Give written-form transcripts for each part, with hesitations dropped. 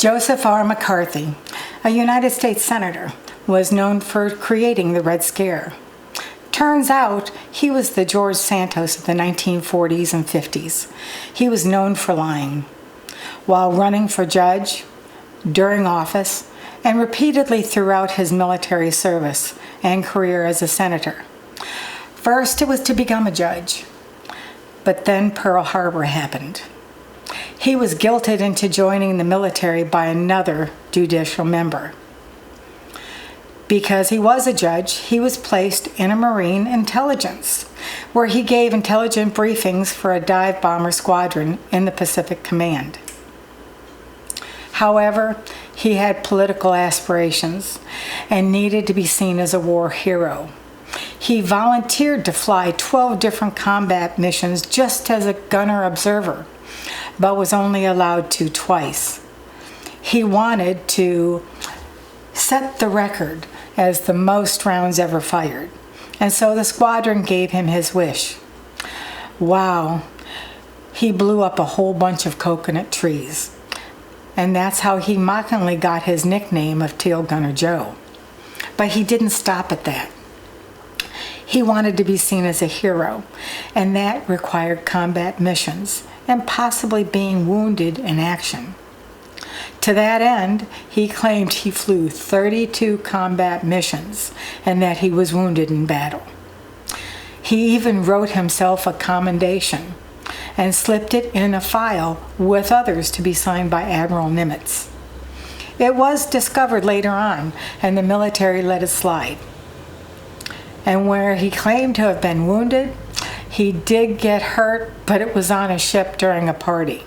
Joseph R. McCarthy, a United States Senator, was known for creating the Red Scare. Turns out he was the George Santos of the 1940s and 50s. He was known for lying. While running for judge, during office, and repeatedly throughout his military service and career as a senator. First, it was to become a judge, but then Pearl Harbor happened. He was guilted into joining the military by another judicial member. Because he was a judge, he was placed in a Marine intelligence, where he gave intelligent briefings for a dive bomber squadron in the Pacific Command. However, he had political aspirations and needed to be seen as a war hero. He volunteered to fly 12 different combat missions just as a gunner observer, but was only allowed to twice. He wanted to set the record as the most rounds ever fired, and so the squadron gave him his wish. Wow, he blew up a whole bunch of coconut trees, and that's how he mockingly got his nickname of Tail Gunner Joe. But he didn't stop at that. He wanted to be seen as a hero, and that required combat missions and possibly being wounded in action. To that end, he claimed he flew 32 combat missions and that he was wounded in battle. He even wrote himself a commendation and slipped it in a file with others to be signed by Admiral Nimitz. It was discovered later on, and the military let it slide. And where he claimed to have been wounded, he did get hurt, but it was on a ship during a party.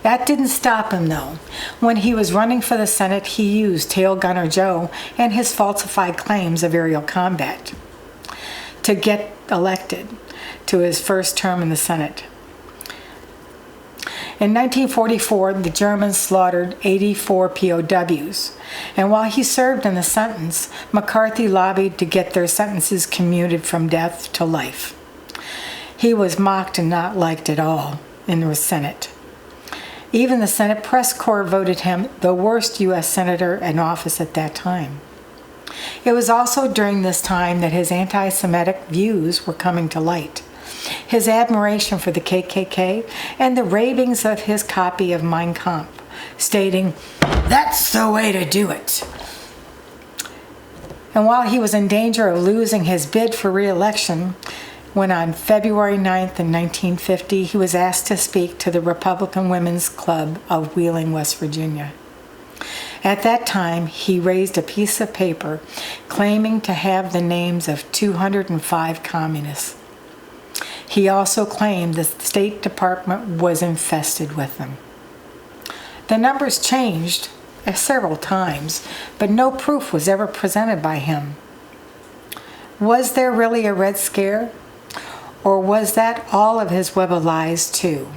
That didn't stop him, though. When he was running for the Senate, he used Tail Gunner Joe and his falsified claims of aerial combat to get elected to his first term in the Senate. In 1944, the Germans slaughtered 84 POWs, and while he served in the sentence, McCarthy lobbied to get their sentences commuted from death to life. He was mocked and not liked at all in the Senate. Even the Senate press corps voted him the worst U.S. senator in office at that time. It was also during this time that his anti-Semitic views were coming to light. His admiration for the KKK and the ravings of his copy of Mein Kampf, stating, "That's the way to do it." And while he was in danger of losing his bid for re-election, when on February 9th in 1950, he was asked to speak to the Republican Women's Club of Wheeling, West Virginia. At that time, he raised a piece of paper claiming to have the names of 205 communists. He also claimed the State Department was infested with them. The numbers changed several times, but no proof was ever presented by him. Was there really a Red Scare? Or was that all of his web of lies too?